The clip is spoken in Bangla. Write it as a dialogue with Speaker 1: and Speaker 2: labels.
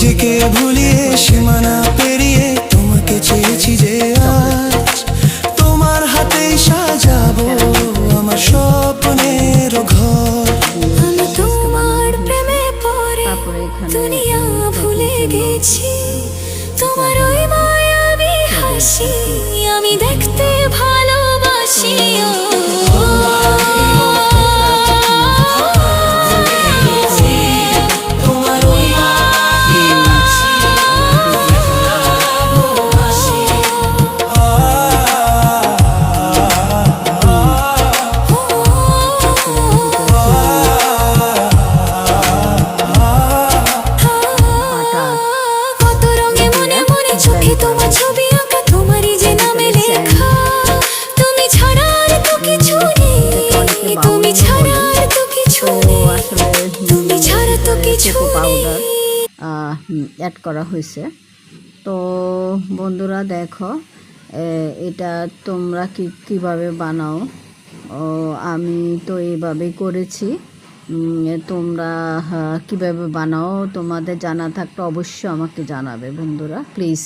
Speaker 1: নিজেকে ভুলিয়ে সীমানা পেরিয়ে তোমাকে চেয়েছি যে আজ তোমার হাতেই সাজাবো আমার স্বপ্নের ঘর।
Speaker 2: আমি তোমার প্রেমে পড়ে দুনিয়া ভুলে গেছি, তোমার ওই মায়াবী হাসি আমি দেখতে ভালোবাসি। তোমার ছবি আঁকা তোমারই যে নামে লেখা, তুমি ছাড়া আর তো কিছু নেই, তুমি ছাড়া আর তো কিছু নেই, তুমি ছাড়া তো কিছু
Speaker 3: পাউডার অ্যাড করা হয়েছে। তো বন্ধুরা দেখো এটা তোমরা কিভাবে বানাও, আমি তো এইভাবেই করেছি। তোমরা কিভাবে বানাও তোমাদের জানা থাকলে অবশ্যই আমাকে জানাবে বন্ধুরা, প্লিজ।